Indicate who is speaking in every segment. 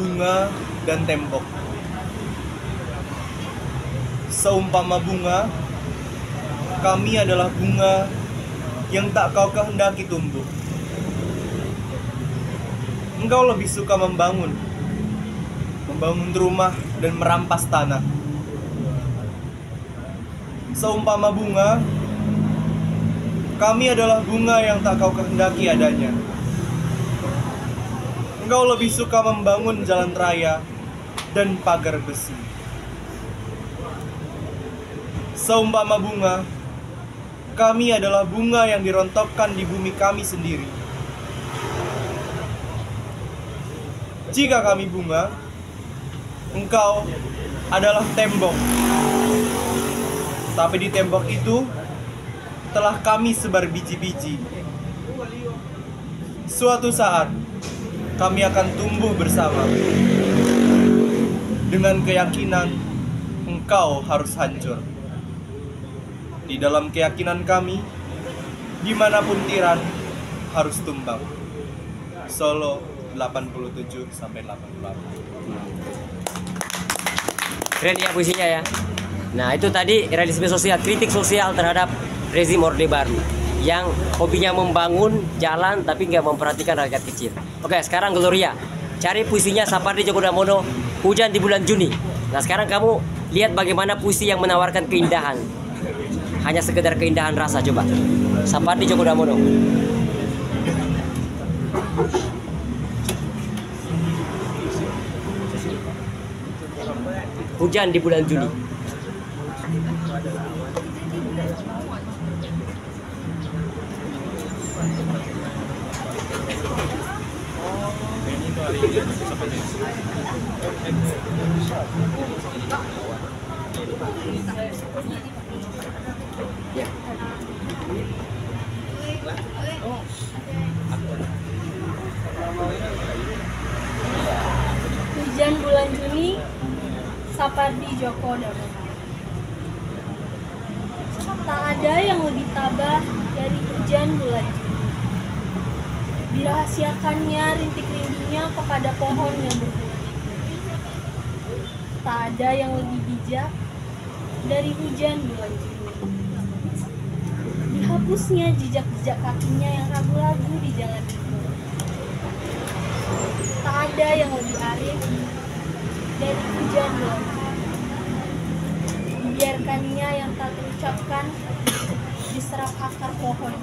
Speaker 1: bunga dan tembok. Seumpama bunga, kami adalah bunga yang tak kau kehendaki tumbuh. Engkau lebih suka membangun rumah dan merampas tanah. Seumpama bunga, kami adalah bunga yang tak kau kehendaki adanya. Engkau lebih suka membangun jalan raya dan pagar besi. Seumpama bunga, kami adalah bunga yang dirontokkan di bumi kami sendiri. Jika kami bunga, engkau adalah tembok. Tapi di tembok itu telah kami sebar biji-biji. Suatu saat kami akan tumbuh bersama. Dengan keyakinan engkau harus hancur. Di dalam keyakinan kami, dimanapun tiran harus tumbang. Solo 87-88.
Speaker 2: Keren ya puisinya ya. Nah itu tadi realisme sosial, kritik sosial terhadap rezim Orde Baru yang hobinya membangun jalan tapi nggak memperhatikan rakyat kecil. Oke, sekarang Gloria, cari puisinya Sapardi Djoko Damono, Hujan di Bulan Juni. Nah sekarang kamu lihat bagaimana puisi yang menawarkan keindahan, hanya sekedar keindahan rasa. Coba Sapardi Djoko Damono. Hujan di Bulan Juni. Ya.
Speaker 3: Hujan Bulan Juni, Sapardi Djoko Damono. Tak ada yang lebih tabah dari hujan bulan Juni. Dirahasiakannya rintik-rintiknya kepada pohon yang berbunga. Tak ada yang lebih bijak dari hujan bulan Juni. Dihapusnya jejak-jejak kakinya yang ragu-ragu di jalan itu. Tak ada yang lebih arif dari hujan bulan Juni. Dibiarkannya yang tak terucapkan diserap akar pohon.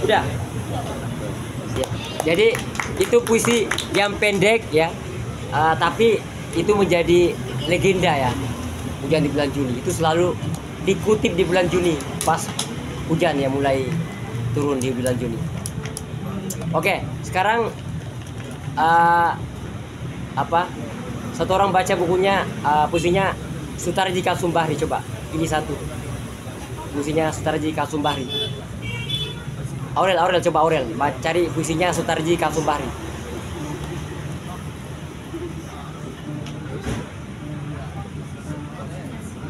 Speaker 2: Udah. Jadi itu puisi yang pendek ya, tapi itu menjadi legenda ya. Hujan di bulan Juni itu selalu dikutip di bulan Juni pas hujan ya mulai turun di bulan Juni. Oke, sekarang satu orang baca bukunya, puisinya Sutarji Kalsumbahri. Coba ini satu puisinya Sutarji Kalsumbahri. Aurel coba Aurel cari puisinya Sutarji Kalsumbahri.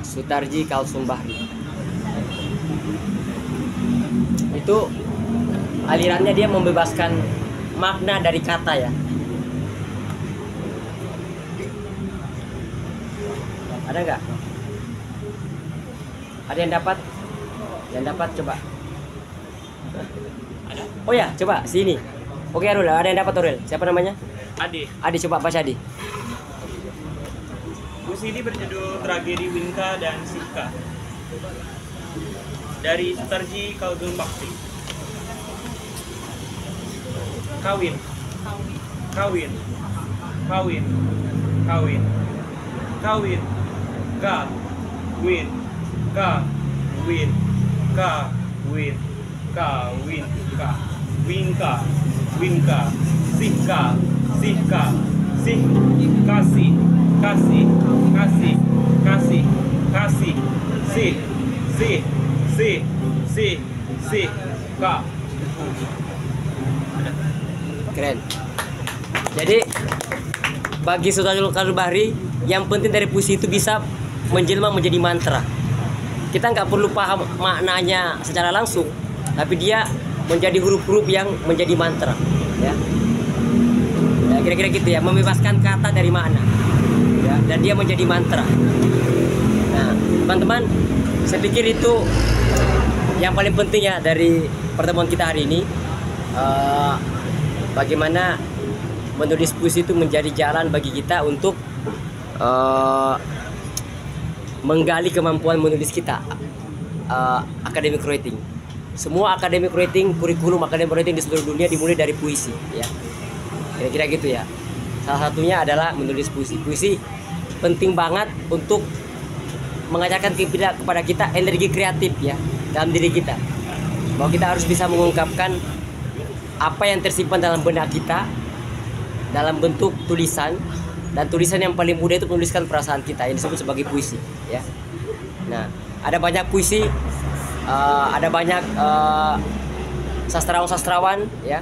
Speaker 2: Sutarji Kalsumbahri itu alirannya dia membebaskan makna dari kata ya. Ada nggak? Ada yang dapat? Yang dapat coba.
Speaker 4: Ada?
Speaker 2: Oh ya, coba sini. Oke Arul, ada yang dapat Arul. Siapa namanya?
Speaker 4: Adi.
Speaker 2: Adi, coba baca Adi.
Speaker 4: Puisi ini berjudul Tragedi Winka dan Sika dari Sutarji Kalsumbahri. Kawin, kawin, kawin, kawin, kawin, kawin, kawin, kawin, kawin, winka, winka, sika, sika, sih, kasih, kasih, kasih, kasih, kasih, sih, sih, sih, sih, sih, ka.
Speaker 2: Keren. Jadi bagi Sutarji Kalsumbahri yang penting dari puisi itu bisa menjelma menjadi mantra. Kita nggak perlu paham maknanya secara langsung, tapi dia menjadi huruf-huruf yang menjadi mantra, ya. Ya, kira-kira gitu ya, membebaskan kata dari makna, ya, dan dia menjadi mantra. Nah, teman-teman, saya pikir itu yang paling penting ya dari pertemuan kita hari ini. Bagaimana menulis puisi itu menjadi jalan bagi kita untuk menggali kemampuan menulis kita. Academic writing, semua academic writing, kurikulum academic writing di seluruh dunia dimulai dari puisi, ya, kira-kira gitu ya. Salah satunya adalah menulis puisi. Puisi penting banget untuk mengajarkan kepada kita energi kreatif, ya, dalam diri kita, bahwa kita harus bisa mengungkapkan apa yang tersimpan dalam benak kita dalam bentuk tulisan, dan tulisan yang paling mudah itu menuliskan perasaan kita, yang disebut sebagai puisi, ya. Nah, ada banyak puisi, ada banyak sastrawan-sastrawan, ya.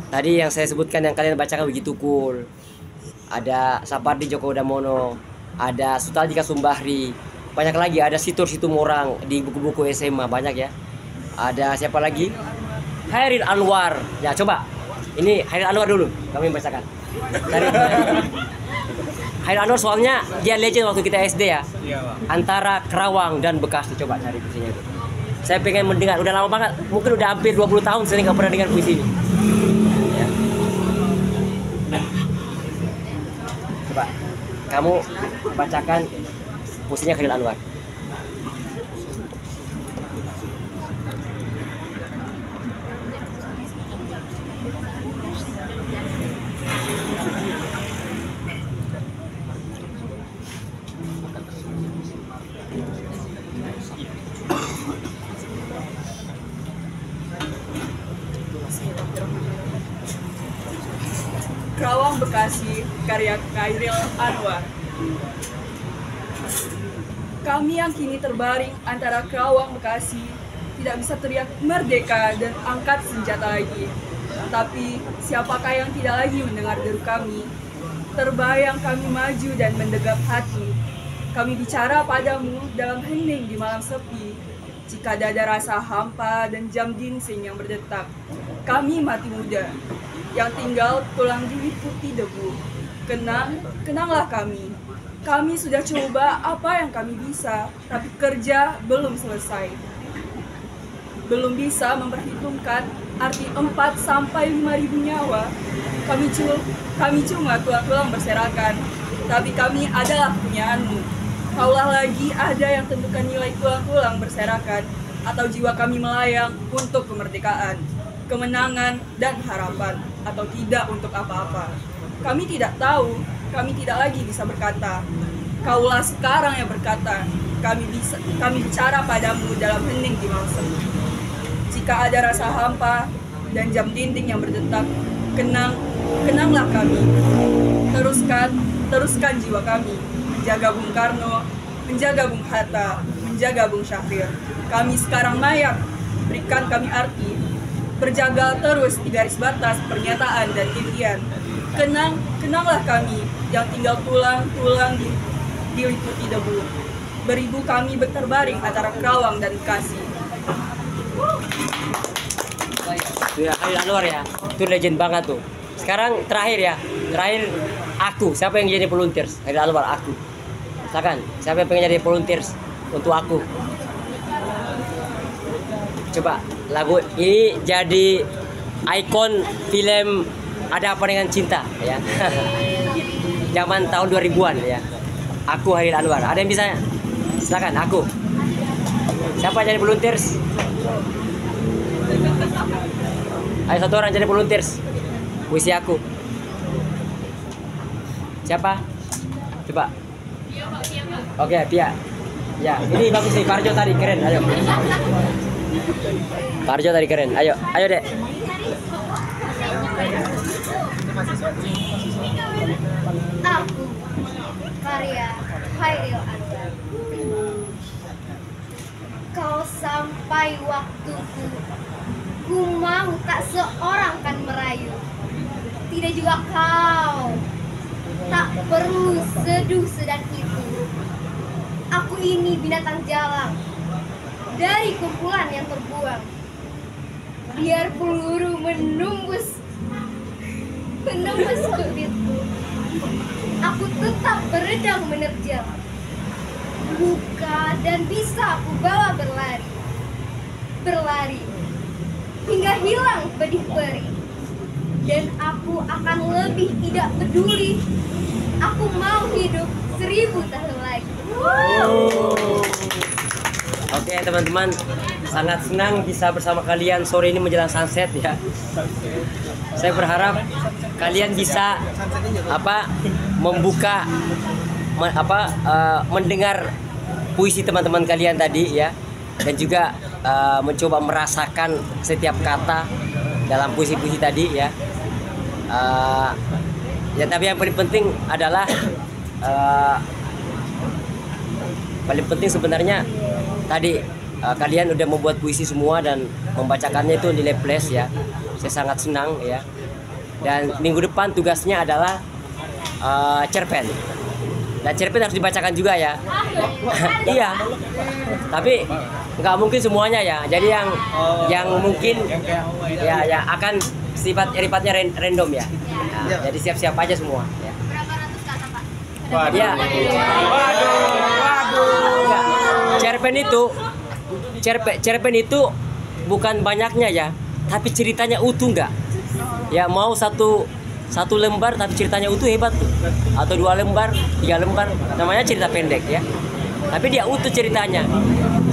Speaker 2: Tadi yang saya sebutkan yang kalian bacakan begitu cool. Ada Sapardi Djoko Damono, ada Sutalji Kasumbahri, banyak lagi, ada Situr Situmorang di buku-buku SMA banyak, ya. Ada siapa lagi? Hairil Anwar. Ya, coba. Ini Hairil Anwar dulu, kami bacakan. Hairil Anwar soalnya dia legend waktu kita SD, ya.
Speaker 4: Iya, Pak.
Speaker 2: Antara Kerawang dan Bekasi. Coba cari puisinya itu. Saya pengen mendengar, udah lama banget, mungkin udah hampir 20 tahun saya nggak pernah dengar puisi ini. Ya. Coba kamu bacakan puisinya Hairil Anwar.
Speaker 5: Kerawang Bekasi, karya Hairil Anwar. Kami yang kini terbaring antara Kerawang Bekasi tidak bisa teriak merdeka dan angkat senjata lagi. Tapi siapakah yang tidak lagi mendengar deru kami? Terbayang kami maju dan mendegap hati. Kami bicara padamu dalam hening di malam sepi. Jika dada rasa hampa dan jam ginseng yang berdetak, kami mati muda yang tinggal tulang diliputi debu. Kenanglah kami. Kami sudah coba apa yang kami bisa, tapi kerja belum selesai. Belum bisa memperhitungkan arti 4 sampai 5.000 nyawa. Kami cuma tulang-tulang berserakan, tapi kami adalah punyaanmu. Kaulah lagi ada yang tentukan nilai tulang-tulang berserakan, atau jiwa kami melayang untuk kemerdekaan, kemenangan, dan harapan, atau tidak untuk apa-apa. Kami tidak tahu, kami tidak lagi bisa berkata. Kaulah sekarang yang berkata. Kami bicara padamu dalam hening di malam sepi. Jika ada rasa hampa dan jam dinding yang berdetak, kenanglah kami. Teruskan jiwa kami, menjaga Bung Karno, menjaga Bung Hatta, menjaga Bung Syahrir. Kami sekarang layak, berikan kami arti. Berjaga terus di garis batas pernyataan dan impian. Kenanglah kami yang tinggal tulang-tulang diliputi debu. Beribu kami berterbaring antara Kerawang dan Bekasi.
Speaker 2: Itu ya Hairil Anwar, ya. Itu legend banget tuh. Sekarang terakhir, ya. Terakhir aku. Siapa yang jadi volunteers? Hairil Anwar, aku. Silakan. Siapa yang pengen jadi volunteers untuk aku? Coba lagu ini jadi ikon film Ada Apa Dengan Cinta, ya. Zaman tahun 2000-an, ya. Aku Hairil Anwar. Ada yang bisa? Silakan, aku. Siapa yang jadi volunteers? Ayo satu orang jadi volunteers. Puisi aku. Siapa? Coba. Oke, Pia. Ya, ini bagus nih. Parjo tadi keren. Ayo. Parjo tadi keren. Ayo, ayo Dek.
Speaker 3: Aku, karya Hairil Anwar. Kau sampai waktuku, ku mau tak seorang kan merayu. Tidak juga kau, tak perlu seduh sedan itu. Aku ini binatang jalang, dari kumpulan yang terbuang. Biar peluru menembus kulitku, aku tetap beredang menerjang. Buka dan bisa aku bawa berlari hingga hilang pedih perih. Dan aku akan lebih tidak peduli. Aku mau hidup 1000 tahun lagi.
Speaker 2: Oke teman-teman, sangat senang bisa bersama kalian sore ini menjelang sunset ya. Saya berharap kalian bisa membuka mendengar puisi teman-teman kalian tadi ya, dan juga mencoba merasakan setiap kata dalam puisi-puisi tadi ya. Ya tapi yang paling penting adalah paling penting sebenarnya tadi kalian udah membuat puisi semua dan membacakannya itu nilai plus ya. Saya sangat senang ya. Dan minggu depan tugasnya adalah cerpen. Dan cerpen harus dibacakan juga ya. Iya. Tapi nggak mungkin semuanya ya. Jadi yang mungkin ya akan sifatnya random ya. Nah, jadi siap-siap aja semua ya.
Speaker 3: Berapa ratus kata, Pak?
Speaker 2: Ya. Cerpen itu bukan banyaknya ya, tapi ceritanya utuh nggak? Ya mau satu lembar tapi ceritanya utuh, hebat tuh. Atau 2 lembar, 3 lembar, namanya cerita pendek ya. Tapi dia utuh ceritanya.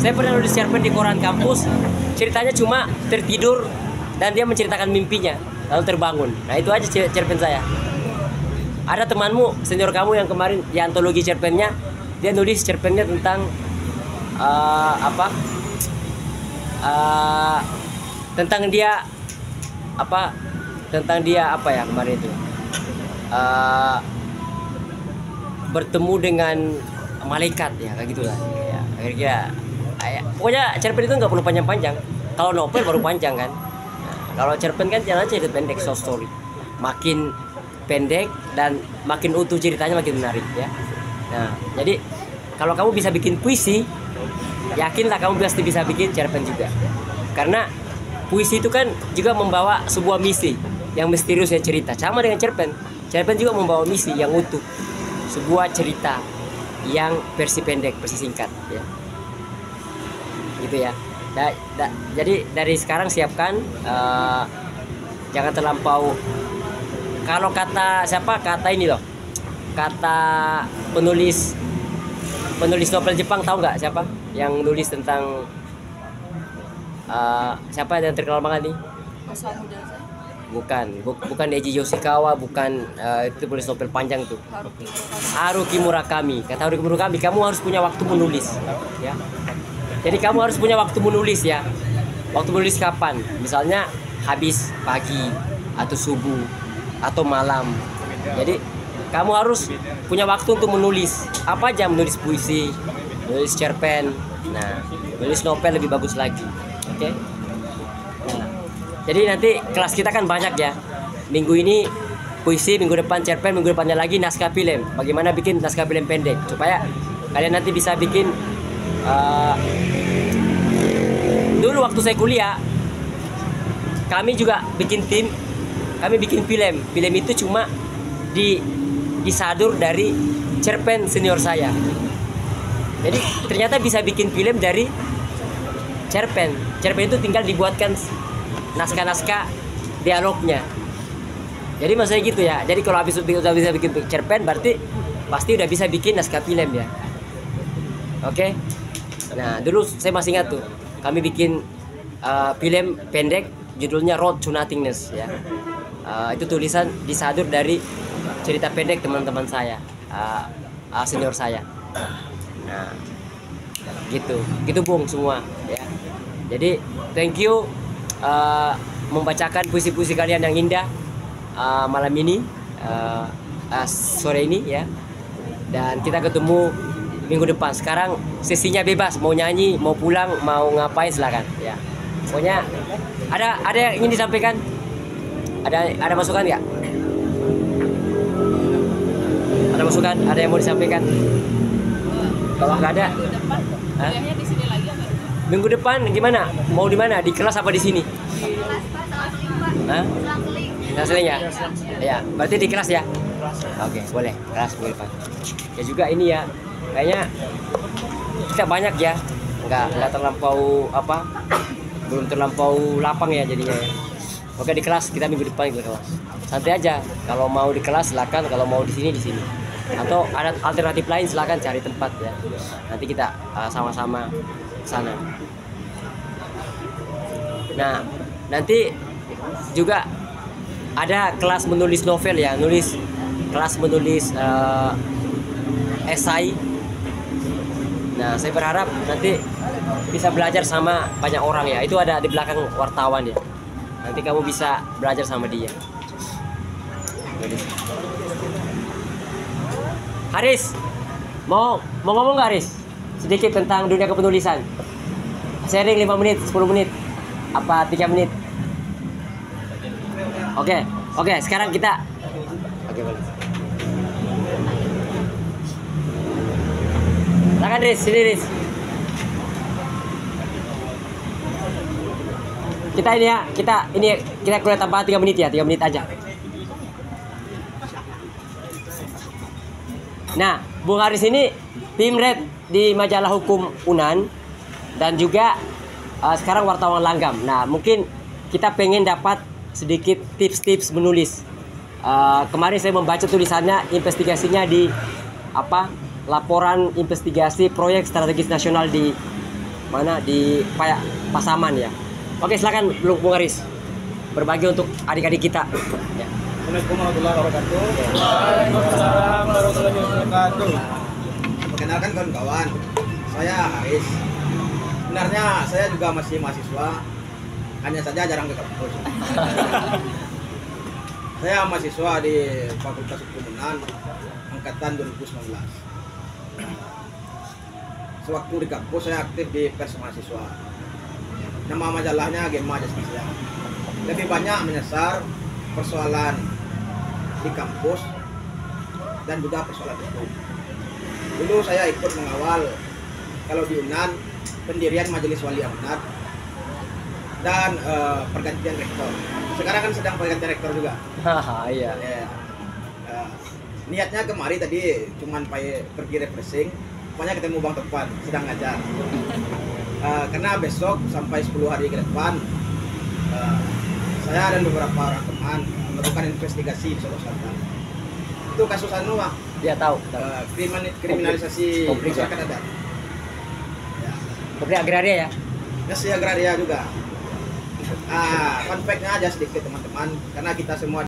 Speaker 2: Saya pernah nulis cerpen di koran kampus, ceritanya cuma tertidur dan dia menceritakan mimpinya lalu terbangun. Nah itu aja cerpen saya. Ada temanmu senior kamu yang kemarin di antologi cerpennya, dia nulis cerpennya tentang tentang dia apa ya kemarin itu, bertemu dengan malaikat ya, kayak gitulah ya, kira-kira pokoknya cerpen itu nggak perlu panjang-panjang. Kalau novel baru panjang kan. Nah, kalau cerpen kan jalan cerita pendek, short story, makin pendek dan makin utuh ceritanya, makin menarik ya. Nah jadi kalau kamu bisa bikin puisi, yakinlah kamu pasti bisa bikin cerpen juga. Karena puisi itu kan juga membawa sebuah misi yang misterius ya, cerita. Sama dengan cerpen. Cerpen juga membawa misi yang utuh. Sebuah cerita yang versi pendek, versi singkat ya. Gitu ya. Jadi dari sekarang siapkan, jangan terlampau. Kalau kata ini loh. Kata penulis novel Jepang, tahu nggak siapa yang nulis tentang siapa yang terkenal banget nih? Bukan Eiji Yoshikawa, bukan itu tulis novel panjang tuh. Haruki Murakami. Kata Haruki Murakami, kamu harus punya waktu menulis ya. Jadi kamu harus punya waktu menulis ya. Waktu menulis kapan? Misalnya habis pagi atau subuh atau malam. Jadi kamu harus punya waktu untuk menulis. Apa aja, menulis puisi, menulis cerpen. Nah, menulis novel lebih bagus lagi. Oke? Nah, jadi nanti kelas kita kan banyak ya. Minggu ini puisi, minggu depan cerpen, minggu depannya lagi naskah film. Bagaimana bikin naskah film pendek supaya kalian nanti bisa bikin. Dulu waktu saya kuliah, kami juga bikin tim. Kami bikin film. Film itu cuma disadur dari cerpen senior saya. Jadi ternyata bisa bikin film dari cerpen. Cerpen itu tinggal dibuatkan naskah-naskah dialognya. Jadi maksudnya gitu ya. Jadi kalau udah bisa bikin cerpen, berarti pasti udah bisa bikin naskah film ya. Oke. Nah dulu saya masih ingat tuh, kami bikin film pendek judulnya Road to Nothingness ya. Itu tulisan disadur dari cerita pendek teman-teman saya, senior saya. Nah, gitu Bung semua ya. Jadi thank you membacakan puisi-puisi kalian yang indah malam ini, sore ini ya. Dan kita ketemu minggu depan. Sekarang sesinya bebas, mau nyanyi, mau pulang, mau ngapain silakan ya. Pokoknya ada yang ingin disampaikan? Ada masukan nggak? Ada masukan? Ada yang mau disampaikan? Kalau nggak ada,
Speaker 5: Kuliahnya di sini lagi apa?
Speaker 2: Minggu depan gimana? Mau di mana? Di kelas apa di sini?
Speaker 3: Kelas Pak, selang-seling Pak.
Speaker 2: Hah?
Speaker 3: Selang-seling.
Speaker 2: Seling ya? Ya, berarti di kelas ya? Oke, boleh. Kelas minggu depan. Ya juga ini ya, kayaknya kita banyak ya. Nggak terlampau apa? Belum terlampau lapang ya jadinya ya. Oke, di kelas kita minggu depan di kelas. Santai aja. Kalau mau di kelas silakan, kalau mau di sini di sini. Atau ada alternatif lain silakan cari tempat ya. Nanti kita sama-sama ke sana. Nah, nanti juga ada kelas menulis novel ya, kelas menulis esai. Nah, saya berharap nanti bisa belajar sama banyak orang ya. Itu ada di belakang wartawan ya. Nanti kamu bisa belajar sama dia. Haris, mau ngomong nggak Haris? Sedikit tentang dunia kepenulisan. Sharing 5 menit, 10 menit, apa 3 menit? Oke, sekarang kita. Oke, boleh. Silakan Riz, sini Riz. Kita kuliah tambahan 3 menit ya, 3 menit aja. Nah, Bung Haris ini tim red di majalah hukum UNAN dan juga sekarang wartawan langgam. Nah, mungkin kita pengen dapat sedikit tips-tips menulis. Kemarin saya membaca tulisannya, investigasinya di laporan investigasi proyek strategis nasional di mana, di Pasaman ya. Oke, silakan Bung Haris berbagi untuk adik-adik kita. Ya.
Speaker 1: Assalamualaikum warahmatullahi wabarakatuh. Waalaikumsalam warahmatullahi wabarakatuh.
Speaker 6: Perkenalkan kawan-kawan, saya Haris. Sebenarnya saya juga masih mahasiswa, hanya saja jarang ke kampus. Saya mahasiswa di Fakultas Hukum UNAN angkatan 2019. Sewaktu di kampus saya aktif di Pers Mahasiswa. Nama majalahnya Gema Justisia. Lebih banyak menyasar persoalan di kampus dan juga persoalan hukum. Dulu saya ikut mengawal kalau di UNAN pendirian Majelis Wali Amanat dan pergantian rektor. Sekarang kan sedang pergantian rektor juga.
Speaker 2: Iya.
Speaker 6: Niatnya kemari tadi cuman pergi refreshing, pokoknya ketemu Bang Topan sedang ngajar. Karena besok sampai 10 hari ke depan saya dan beberapa orang teman melakukan investigasi di Solo Selatan. Itu kasus Pak.
Speaker 2: Dia tahu.
Speaker 6: Kriminalisasi masyarakat adat.
Speaker 2: Konflik agraria ya.
Speaker 6: Masih agraria juga. Fun fact-nya aja sedikit teman-teman, karena kita semua